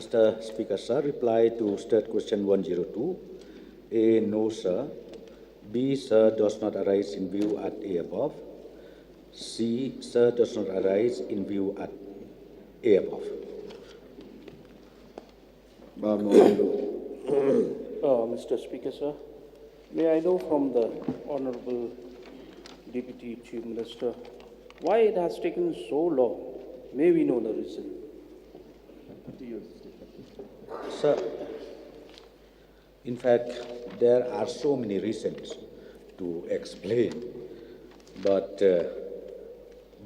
Mr. Speaker, sir, reply to state question 102. A, no, sir. B, sir, does not arise in view at A above. C, sir, does not arise in view at A above. Mr. Speaker, sir, may I know from the Honorable Deputy Chief Minister why it has taken so long? May we know the reason? Sir, in fact, there are so many reasons to explain, but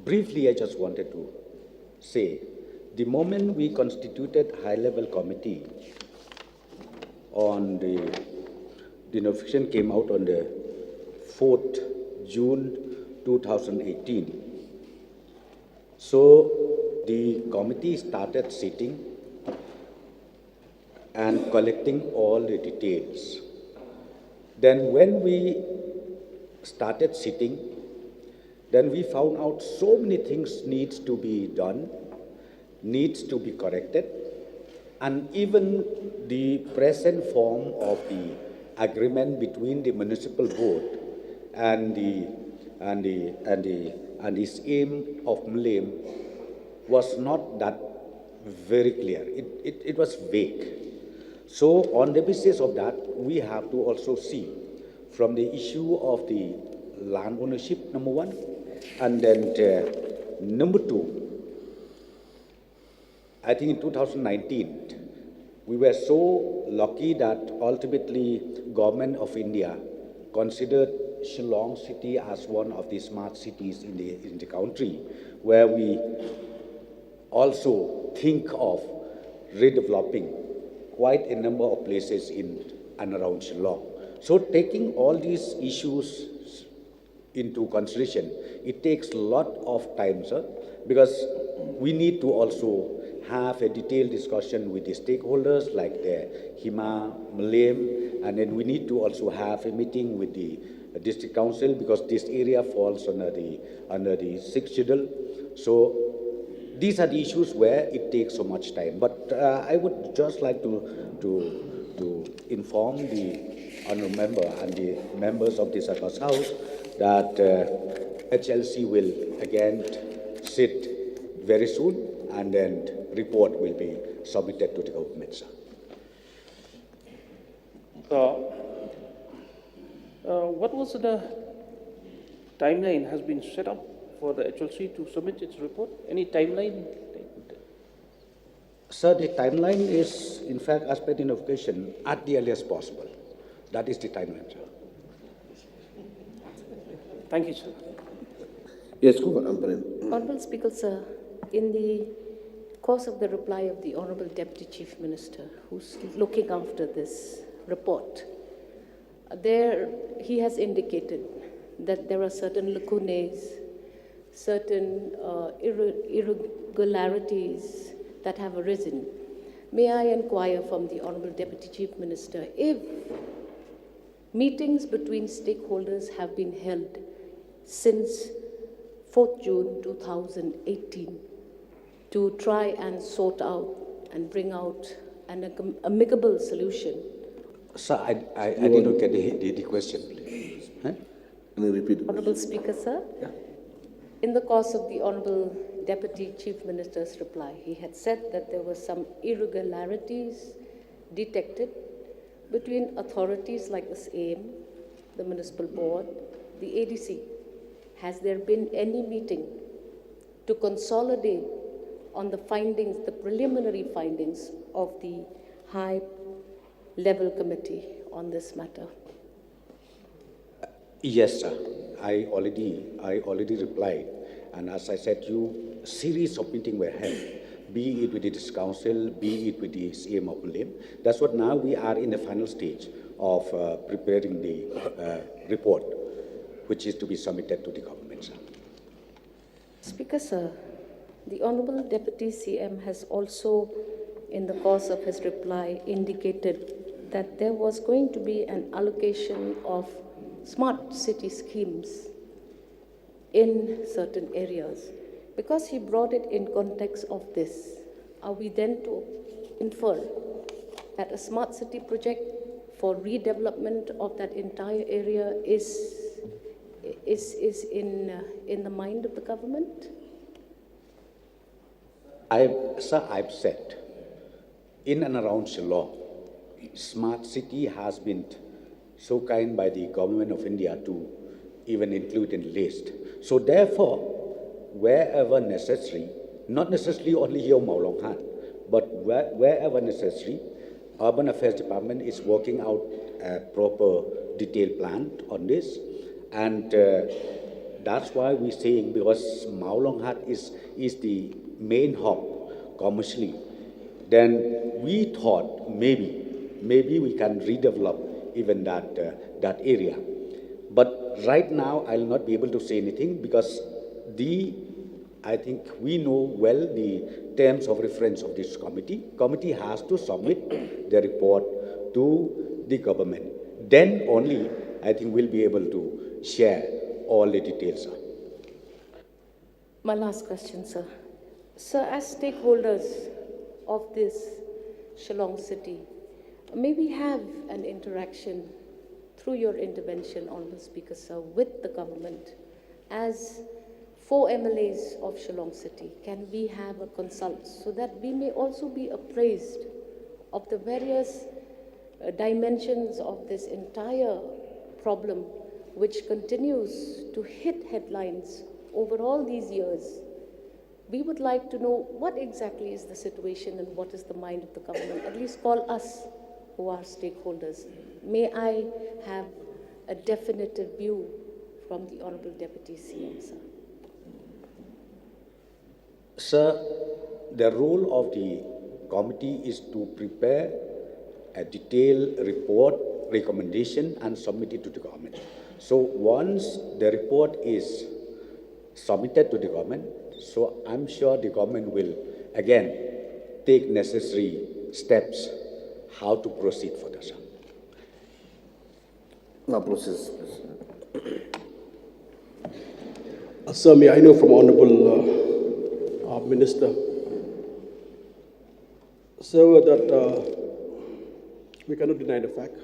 briefly I just wanted to say, the moment we constituted high-level committee on the notification came out on the 4th June 2018. So the committee started sitting and collecting all the details. Then when we started sitting, then we found out so many things needs to be done, needs to be corrected, and even the present form of the agreement between the municipal board and its aim of MLAM was not that very clear. It was vague. So on the basis of that, we have to also see from the issue of the land ownership, number one, and then number two, I think in 2019, we were so lucky that ultimately Government of India considered Shillong city as one of the smart cities in the country, where we also think of redeveloping quite a number of places in and around Shillong. So taking all these issues into consideration, it takes a lot of time, sir, because we need to also have a detailed discussion with the stakeholders like the HIMA, MLAM, and then we need to also have a meeting with the district council because this area falls under the 6th schedule. So these are the issues where it takes so much time. But I would just like to inform the honourable member and the members of this August House that HLC will again sit very soon and then report will be submitted to the government, sir. What was the timeline has been set up for the HLC to submit its report? Any timeline? Sir, the timeline is, in fact, as per the notification, at the earliest possible. That is the timeline, sir. Thank you, sir. Yes, go on. Honourable Speaker, sir, in the course of the reply of the Honourable Deputy Chief Minister, who's looking after this report, he has indicated that there are certain lacunae, certain irregularities that have arisen. May I inquire from the Honourable Deputy Chief Minister if meetings between stakeholders have been held since 4th June 2018 to try and sort out and bring out an amicable solution? Sir, I did not get the question, please. Huh? Can you repeat? Honourable Speaker, sir? Yeah. In the course of the Honourable Deputy Chief Minister's reply, he had said that there were some irregularities detected between authorities like the SAM, the Municipal Board, the ADC. Has there been any meeting to consolidate on the findings, the preliminary findings of the high-level committee on this matter? Yes, sir. I already replied. And as I said, a series of meetings were held, be it with the district council, be it with the CM of MLAM. That's what now we are in the final stage of preparing the report, which is to be submitted to the government, sir. Speaker, sir, the Honourable Deputy CM has also, in the course of his reply, indicated that there was going to be an allocation of smart city schemes in certain areas. Because he brought it in context of this, are we then to infer that a smart city project for redevelopment of that entire area is in the mind of the government? I've said, in and around Shillong, smart city has been so kind by the government of India to even include in list. So therefore, wherever necessary, not necessarily only here in Mawlong Han, but wherever necessary, Urban Affairs Department is working out a proper detailed plan on this, and that's why we're saying, because Mawlong Hat is the main hub commercially, then we thought maybe we can redevelop even that area. But right now, I'll not be able to say anything because I think we know well the terms of reference of this committee. Committee has to submit the report to the government. Then only, I think we'll be able to share all the details, sir. My last question, sir. Sir, as stakeholders of this Shillong city, may we have an interaction through your intervention, Honourable Speaker, sir, with the government as 4 MLAs of Shillong city? Can we have a consult so that we may also be appraised of the various dimensions of this entire problem, which continues to hit headlines over all these years? We would like to know what exactly is the situation and what is the mind of the government. At least call us who are stakeholders. May I have a definitive view from the Honourable Deputy CM, sir? Sir, the role of the committee is to prepare a detailed report, recommendation, and submit it to the government. So once the report is submitted to the government, so I'm sure the government will again take necessary steps how to proceed for this. Now process, please. Sir, may I know from Honorable Minister, sir, that we cannot deny the fact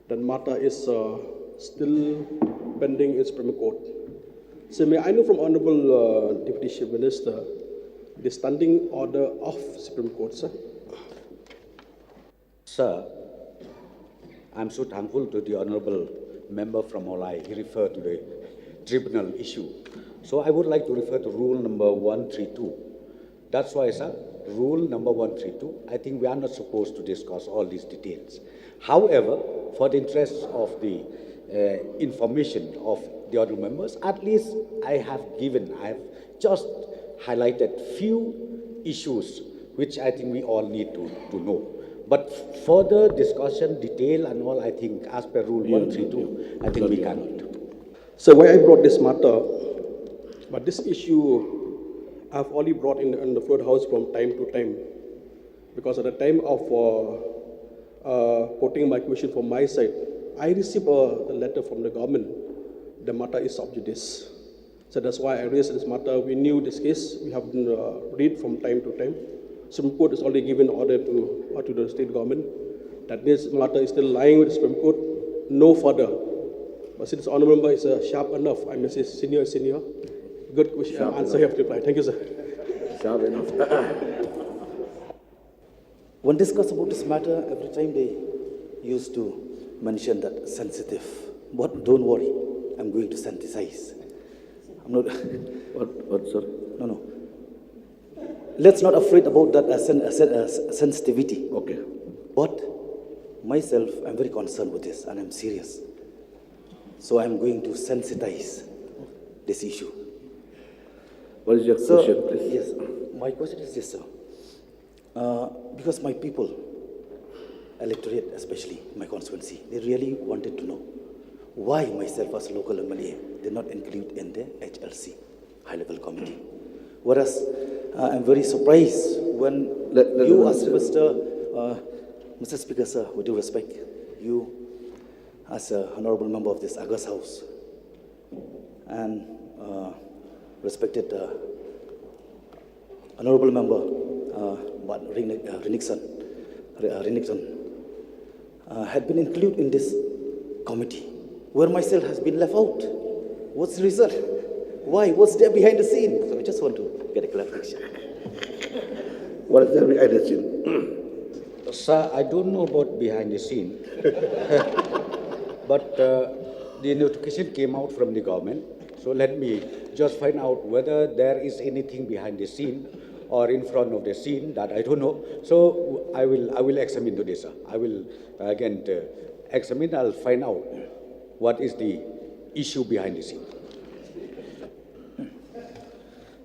that matter is still pending in Supreme Court. So may I know from Honorable Deputy Chief Minister the standing order of Supreme Court, sir? Sir, I'm so thankful to the honorable member from Molai. He referred to the tribunal issue. So I would like to refer to rule number 132. That's why, sir, rule number 132, I think we are not supposed to discuss all these details. However, for the interests of the information of the honorable members, at least I have just highlighted few issues which I think we all need to know. But further discussion, detail and all, I think as per rule 132, I think we cannot. So why I brought this matter, but this issue I've only brought in the floor house from time to time, because at the time of quoting my question from my side, I received a letter from the government. The matter is sub judice. So that's why I raised this matter. We knew this case. We have been read from time to time. Supreme Court has already given order to the state government that this matter is still lying with the Supreme Court. No further. But since honourable member is sharp enough, I may say senior. Good question. Answer you have to reply. Thank you, sir. Sharp enough. When discuss about this matter, every time they used to mention that sensitive. But don't worry, I'm going to synthesize. I'm not. What, sir? No. Let's not afraid about that sensitivity. Okay. But myself, I'm very concerned with this, and I'm serious. So I'm going to sensitize this issue. What is your question, please? Yes, my question is this, sir. Because my people, electorate especially, my constituency, they really wanted to know why myself as local MLA did not include in the HLC, high-level committee. Whereas I'm very surprised when you as Mr. Speaker, sir, with due respect, you as an honorable member of this August House and respected honorable member Renixon had been included in this committee, where myself has been left out. What's the result? Why? What's there behind the scene? So I just want to get a clarification. What is there behind the scene? Sir, I don't know about behind the scene, but the notification came out from the government. So let me just find out whether there is anything behind the scene or in front of the scene that I don't know. So I will examine to this, sir. I will again examine. I'll find out what is the issue behind the scene.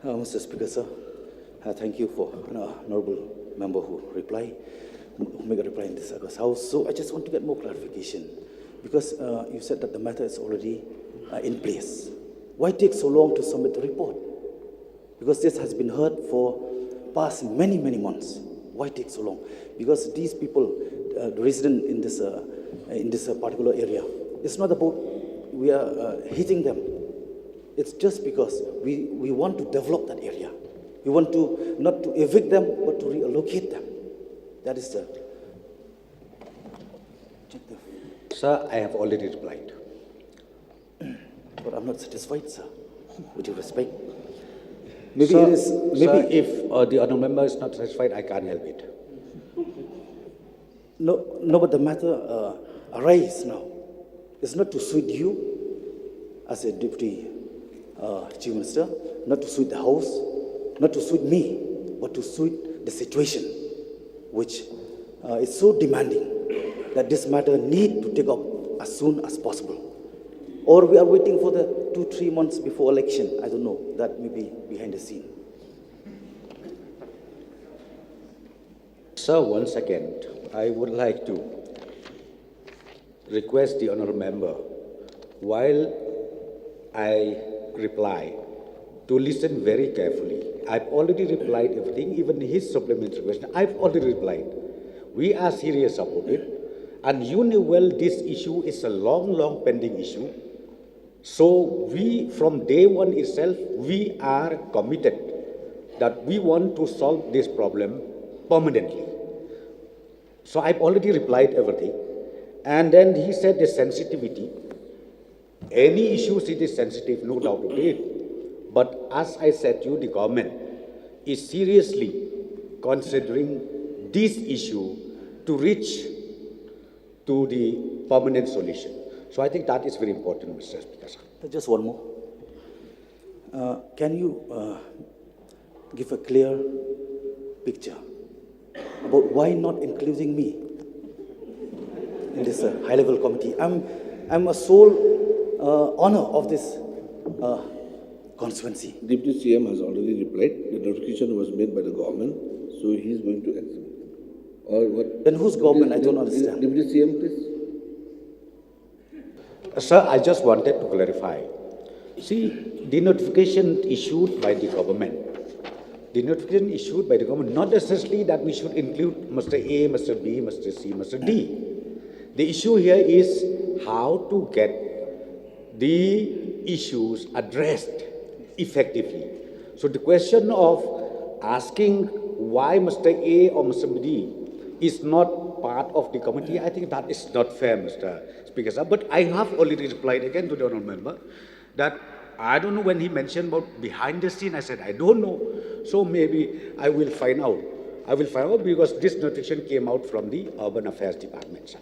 Mr. Speaker, sir, thank you for an honorable member who make a reply in this August House. So I just want to get more clarification, because you said that the matter is already in place. Why take so long to submit the report? Because this has been heard for past many months. Why take so long? Because these people, the resident in this particular area, it's not about we are hitting them. It's just because we want to develop that area. We want to not to evict them, but to reallocate them. That is the. Sir, I have already replied. But I'm not satisfied, sir. With your respect. Maybe Sir, it is. Maybe sir, if the honourable member is not satisfied, I can't help it. No, but the matter arises now. It's not to suit you as a deputy chief minister, not to suit the house, not to suit me, but to suit the situation, which is so demanding that this matter need to take up as soon as possible. Or we are waiting for the 2-3 months before election. I don't know. That may be behind the scene. Sir, once again, I would like to request the honourable member, while I reply, to listen very carefully. I've already replied everything, even his supplementary question. I've already replied. We are serious about it. And you know well this issue is a long pending issue. So we, from day one itself, we are committed that we want to solve this problem permanently. So I've already replied everything. And then he said the sensitivity. Any issues it is sensitive, no doubt about it. But as I said to you, the government is seriously considering this issue to reach to the permanent solution. So I think that is very important, Mr. Speaker. Just one more. Can you give a clear picture about why not including me in this high-level committee? I'm a sole honor of this constituency. Deputy CM has already replied. The notification was made by the government, so he is going to examine. Or what? Then whose government? I don't understand. Deputy CM, please. Sir, I just wanted to clarify. See, the notification issued by the government, not necessarily that we should include Mr. A, Mr. B, Mr. C, Mr. D. The issue here is how to get the issues addressed effectively. So the question of asking why Mr. A or Mr. D is not part of the committee, I think that is not fair, Mr. Speaker, sir. But I have already replied again to the honourable member that I don't know when he mentioned about behind the scene. I said, I don't know. So maybe I will find out. Because this notification came out from the Urban Affairs Department, sir.